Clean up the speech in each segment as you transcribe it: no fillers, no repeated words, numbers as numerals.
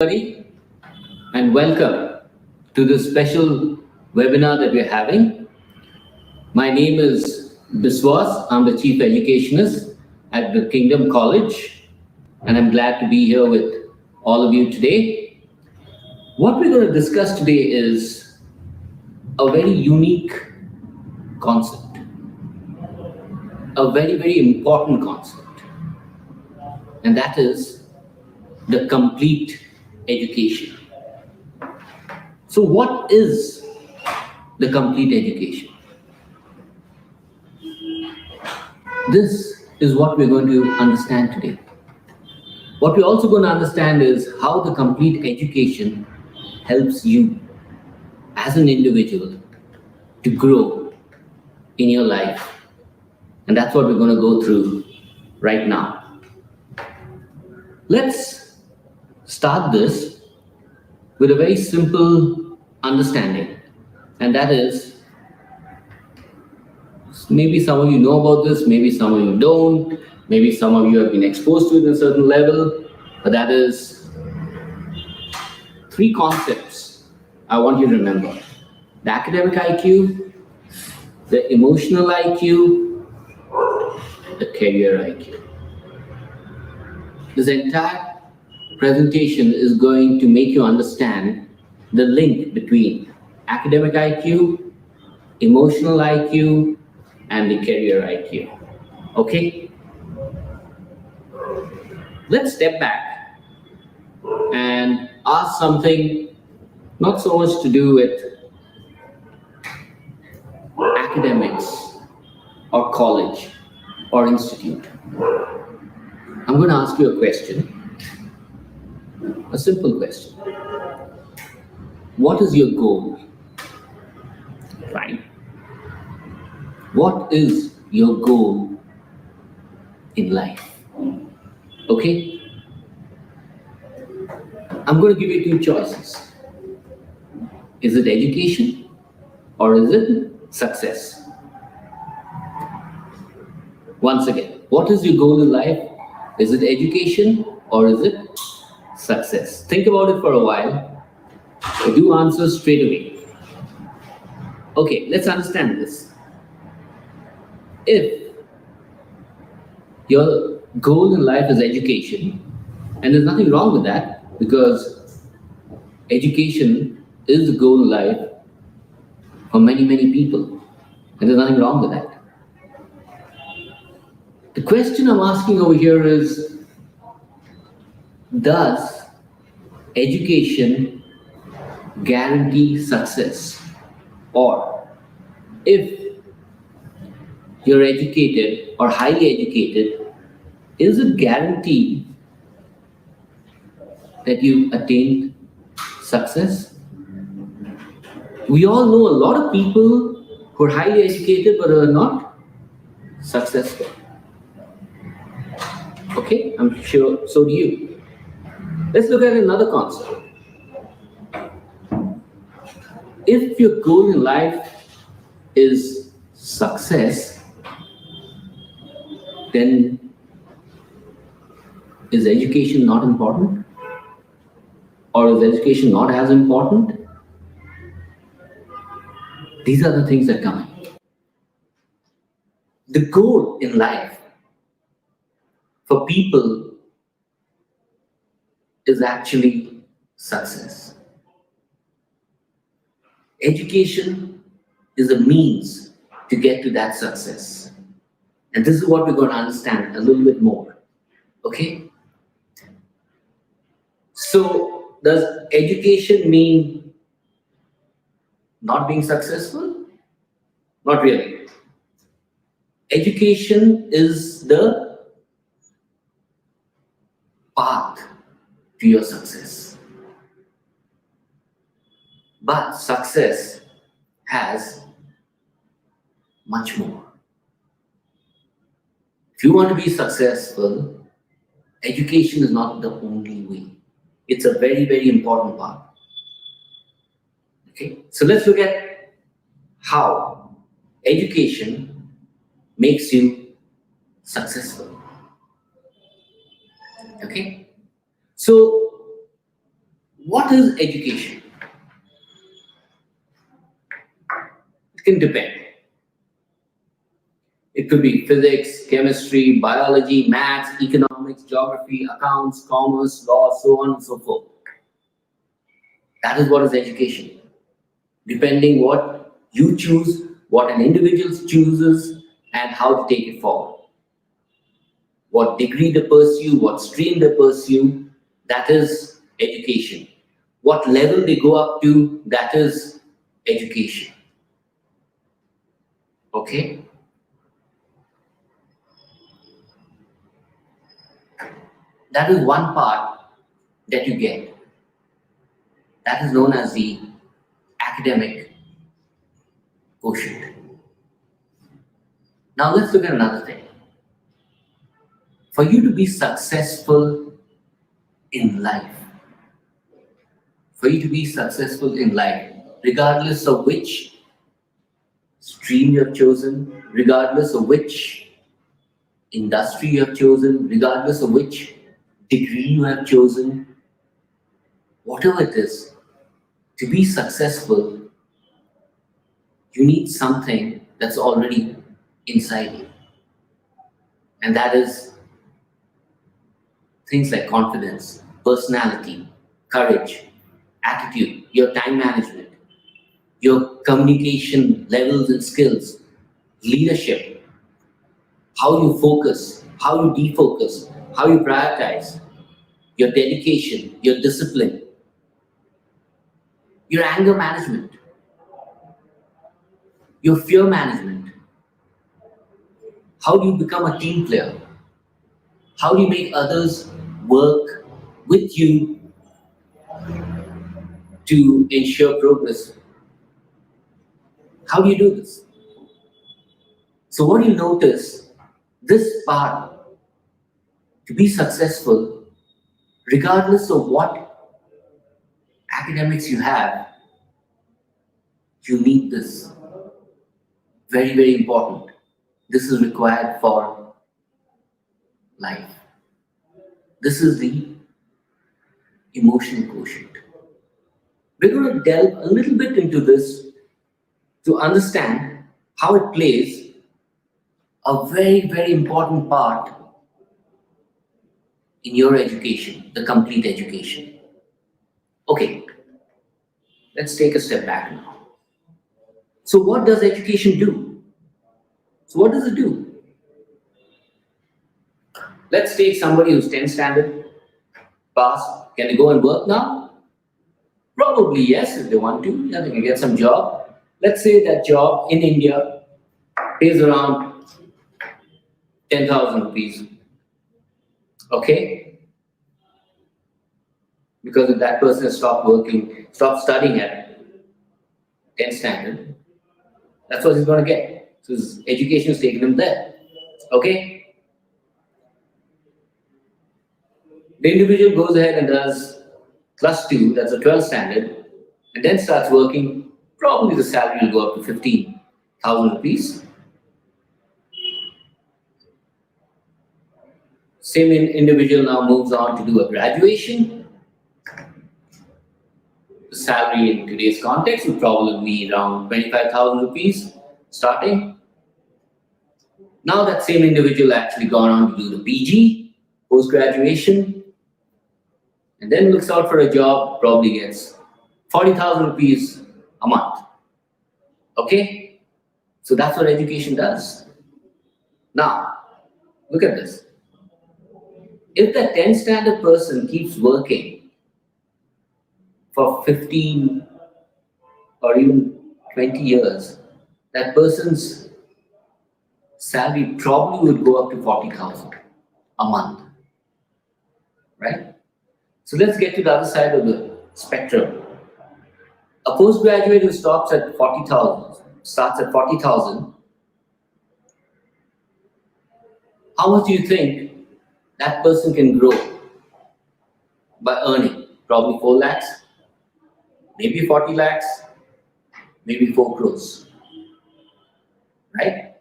Everybody, and welcome to this special webinar that we're having. My name is Biswas. I'm the Chief Educationist at the Kingdom College, and I'm glad to be here with all of you today. What we're going to discuss today is a very unique concept, a very important concept, and that is the complete education. So what is the complete education? This is what we're going to understand today. What we're also going to understand is how the complete education helps you as an individual to grow in your life. And that's what we're going to go through right now. Let's start this with a very simple understanding, and that is, maybe some of you know about this, maybe some of you don't, maybe some of you have been exposed to it at a certain level, but that is three concepts I want you to remember: the academic IQ, the emotional IQ, the career IQ. This entire presentation is going to make you understand the link between academic IQ, emotional IQ, and the career IQ. Okay? Let's step back and ask something not so much to do with academics or college or institute. I'm going to ask you a question, a simple question. What is your goal? Right? What is your goal in life? Okay? I'm going to give you two choices. Is it education or is it success? Once again, what is your goal in life? Is it education or is it success? Think about it for a while. Do answer straight away. Okay, let's understand this. If your goal in life is education, and there's nothing wrong with that, because education is the goal in life for many people, and there's nothing wrong with that. The question I'm asking over here is, does education guarantee success? Or if you're educated or highly educated, is it guaranteed that you attained success? We all know a lot of people who are highly educated but are not successful. Okay, I'm sure so do you. Let's look at another concept. If your goal in life is success, then is education not important? Or is education not as important? These are the things that come in. The goal in life for people is actually success. Education is a means to get to that success. And this is what we're going to understand a little bit more. Okay? So, does education mean not being successful? Not really. Education is the path to your success. But success has much more. If you want to be successful, education is not the only way. It's a very important part. Okay, so let's look at how education makes you successful. Okay, so What is education? It can depend. It could be physics, chemistry, biology, maths, economics, geography, accounts, commerce, law, so on and so forth. That is what is education. Depending what you choose, what an individual chooses, and how to take it forward. What degree they pursue, what stream they pursue, that is education. What level they go up to, that is education. Okay? That is one part that you get. That is known as the academic quotient. Now let's look at another thing. For you to be successful in life, regardless of which stream you have chosen, regardless of which industry you have chosen, regardless of which degree you have chosen, whatever it is, to be successful, you need something that's already inside you. And that is things like confidence, personality, courage, attitude, your time management, your communication levels and skills, leadership, how you focus, how you defocus, how you prioritize, your dedication, your discipline, your anger management, your fear management. How do you become a team player? How do you make others work with you to ensure progress? How do you do this? So what you notice, this part, to be successful, regardless of what academics you have, you need this. Very, very important. This is required for life. This is the emotional quotient. We're going to delve a little bit into this to understand how it plays a very, very important part in your education, the complete education. Okay, let's take a step back now. So what does education do? So what does it do? Let's take somebody who's 10th standard, passed. Can they go and work now? Probably yes, if they want to. Yeah, they can get some job. Let's say that job in India pays around 10,000 rupees. Okay? Because if that person has stopped working, stopped studying at 10th standard, that's what he's going to get. So his education is taking him there. Okay? The individual goes ahead and does +2, that's a 12th standard, and then starts working. Probably the salary will go up to 15,000 rupees. Same individual now moves on to do a graduation. The salary in today's context would probably be around 25,000 rupees starting. Now that same individual actually gone on to do the PG, post-graduation, and then looks out for a job, probably gets 40,000 rupees a month. Okay? So that's what education does. Now, look at this. If that 10th standard person keeps working for 15 or even 20 years, that person's salary probably would go up to 40,000 a month. Right? So let's get to the other side of the spectrum. A postgraduate who starts at 40,000, how much do you think that person can grow by earning? Probably 4 lakhs, maybe 40 lakhs, maybe 4 crores. Right?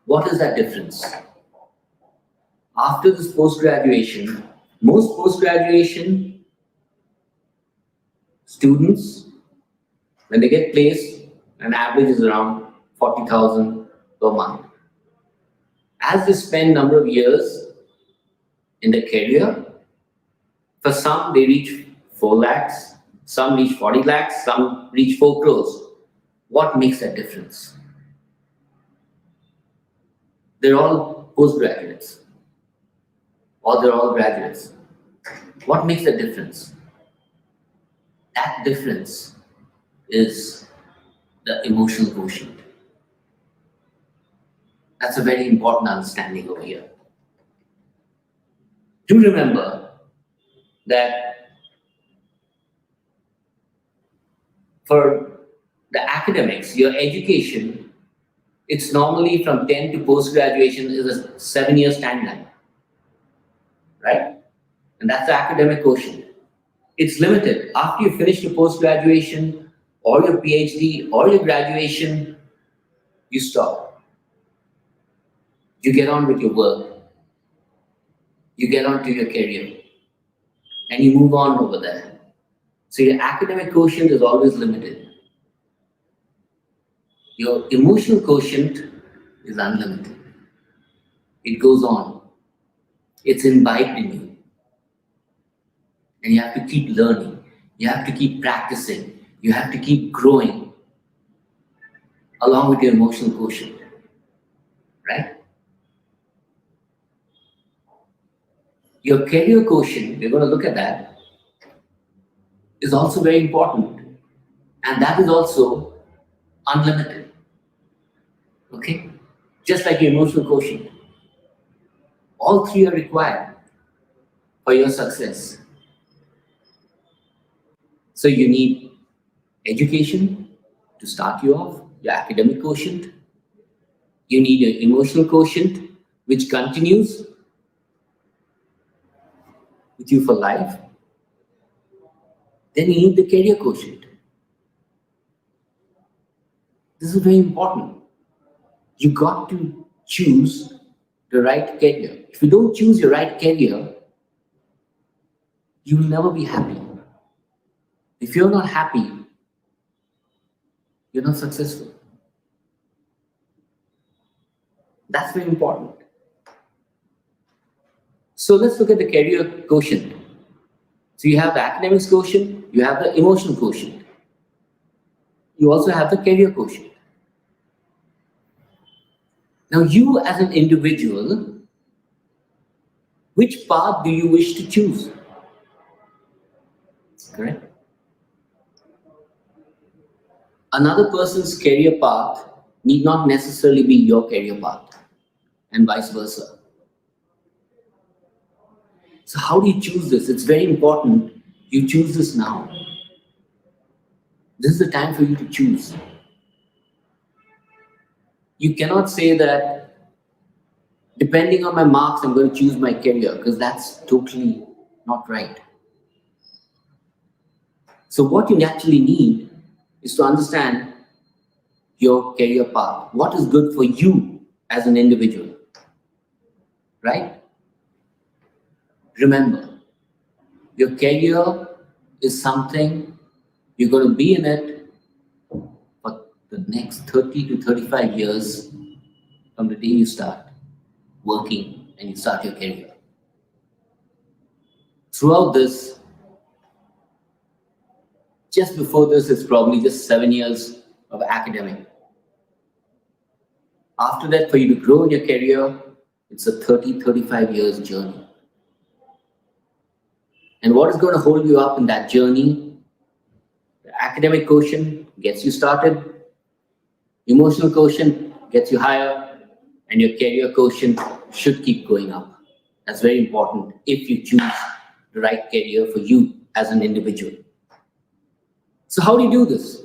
What is that difference? After this post-graduation, most post-graduation students, when they get placed, an average is around 40,000 per month. As they spend number of years in their career, for some they reach 4 lakhs, some reach 40 lakhs, some reach 4 crores. What makes that difference? They're all postgraduates or they're all graduates. What makes the difference? That difference is the emotional quotient. That's a very important understanding over here. Do remember that for the academics, your education, it's normally from 10 to post-graduation is a 7 years timeline, right? And that's the academic quotient. It's limited. After you finish your post-graduation or your PhD or your graduation, you stop. You get on with your work. You get on to your career. And you move on over there. So your academic quotient is always limited. Your emotional quotient is unlimited. It goes on. It's imbibed in you. And you have to keep learning. You have to keep practicing. You have to keep growing along with your emotional quotient. Right? Your career quotient, we're going to look at that, is also very important. And that is also unlimited. Okay? Just like your emotional quotient. All three are required for your success. So you need education to start you off, your academic quotient. You need your emotional quotient, which continues with you for life. Then you need the career quotient. This is very important. You got to choose the right career. If you don't choose your right career, you will never be happy. If you're not happy, you're not successful. That's very important. So let's look at the career quotient. So you have the academics quotient, you have the emotional quotient. You also have the career quotient. Now you as an individual, which path do you wish to choose? Correct? Another person's career path need not necessarily be your career path, and vice versa. So how do you choose this? It's very important you choose this now. This is the time for you to choose. You cannot say that depending on my marks, I'm going to choose my career, because that's totally not right. So what you actually need is to understand your career path. What is good for you as an individual, right? Remember, your career is something you're going to be in it for the next 30 to 35 years from the day you start working and you start your career. Throughout this, just before this is probably just 7 years of academic. After that, for you to grow in your career, it's a 30, 35 years journey. And what is going to hold you up in that journey? The academic quotient gets you started, emotional quotient gets you higher, and your career quotient should keep going up. That's very important if you choose the right career for you as an individual. So how do you do this?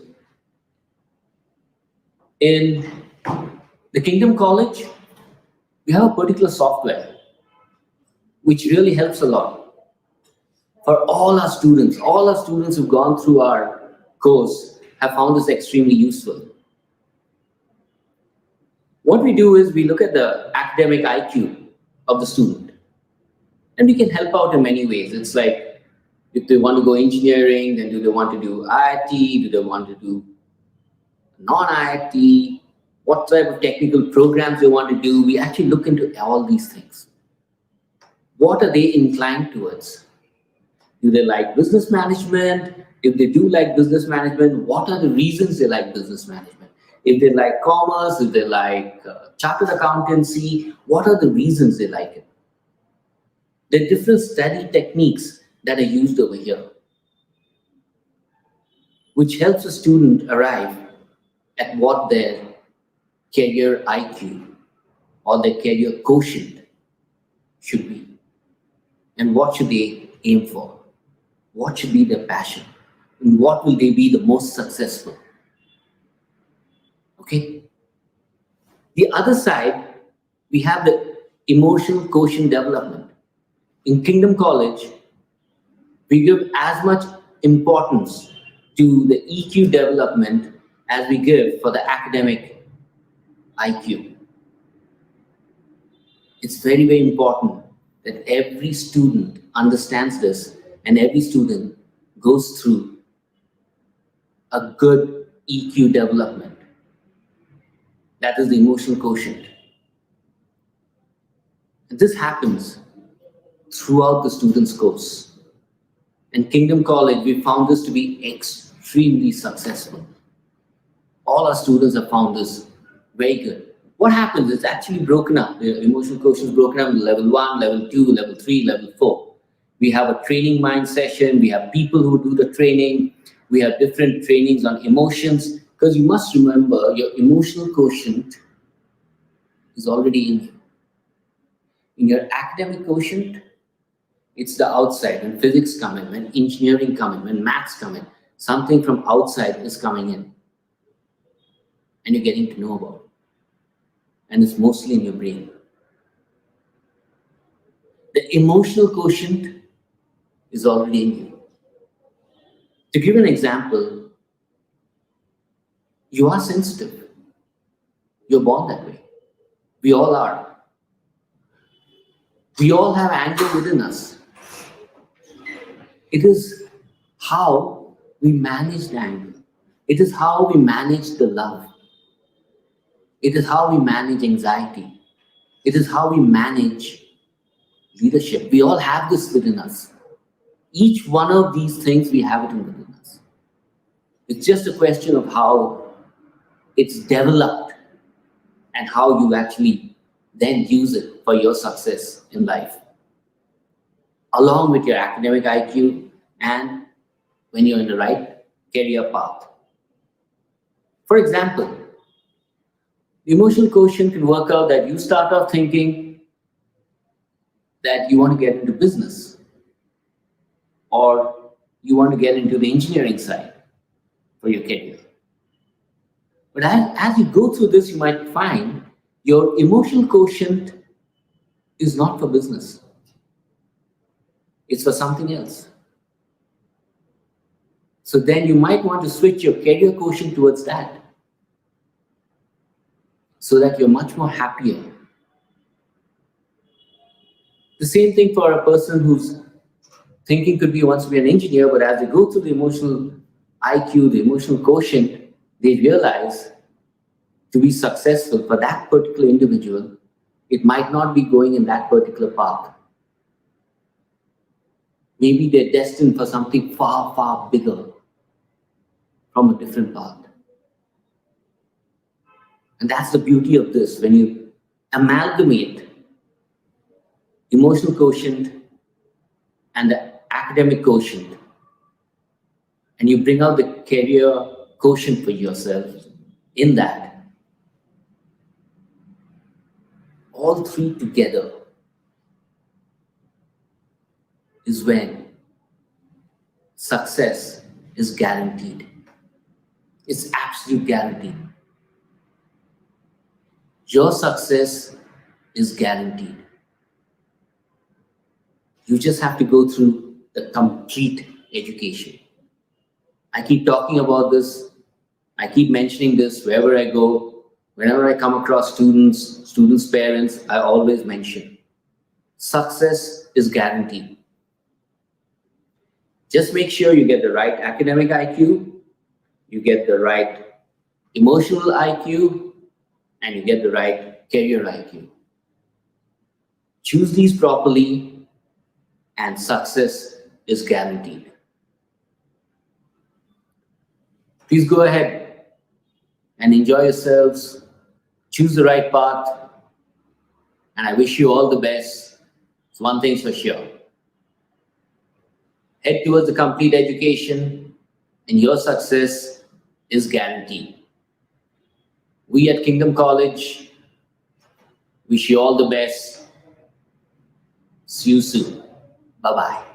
In the Kingdom College, we have a particular software which really helps a lot for all our students. All our students who've gone through our course have found this extremely useful. What we do is we look at the academic IQ of the student, and we can help out in many ways. It's like If they want to go engineering, then do they want to do IIT? Do they want to do non-IIT? What type of technical programs they want to do? We actually look into all these things. What are they inclined towards? Do they like business management? If they do like business management, what are the reasons they like business management? If they like commerce, if they like chartered accountancy, what are the reasons they like it? There are different study techniques that are used over here, which helps a student arrive at what their career IQ or their career quotient should be. And what should they aim for? What should be their passion? And what will they be the most successful? Okay? The other side, we have the emotional quotient development. In Kingdom College, we give as much importance to the EQ development as we give for the academic IQ. It's very, very important that every student understands this and every student goes through a good EQ development. That is the emotional quotient. And this happens throughout the student's course. In Kingdom College, we found this to be extremely successful. All our students have found this very good. What happens? It's actually broken up. The emotional quotient is broken up into level 1, level 2, level 3, level 4. We have a training mind session. We have people who do the training. We have different trainings on emotions. Because you must remember, your emotional quotient is already in you. In your academic quotient, it's the outside. When physics come in, when engineering come in, when maths come in, something from outside is coming in. And you're getting to know about it. And it's mostly in your brain. The emotional quotient is already in you. To give an example, you are sensitive. You're born that way. We all are. We all have anger within us. It is how we manage the anger. It is how we manage the love. It is how we manage anxiety. It is how we manage leadership. We all have this within us. Each one of these things, we have it within us. It's just a question of how it's developed and how you actually then use it for your success in life, along with your academic IQ and when you're in the right career path. For example, the emotional quotient can work out that you start off thinking that you want to get into business or you want to get into the engineering side for your career. But as you go through this, you might find your emotional quotient is not for business. It's for something else. So then you might want to switch your career quotient towards that so that you're much more happier. The same thing for a person who's thinking could be wants to be an engineer, but as they go through the emotional IQ, the emotional quotient, they realize to be successful for that particular individual, it might not be going in that particular path. Maybe they're destined for something far, far bigger from a different path. And that's the beauty of this. When you amalgamate emotional quotient and the academic quotient, and you bring out the career quotient for yourself in that, all three together is when success is guaranteed. It's absolute guaranteed. Your success is guaranteed. You just have to go through the complete education. I keep talking about this. I keep mentioning this wherever I go. Whenever I come across students' parents, I always mention success is guaranteed. Just make sure you get the right academic IQ, you get the right emotional IQ, and you get the right career IQ. Choose these properly, and success is guaranteed. Please go ahead and enjoy yourselves. Choose the right path, and I wish you all the best. One thing's for sure. Head towards a complete education, and your success is guaranteed. We at Kingdom College wish you all the best. See you soon. Bye-bye.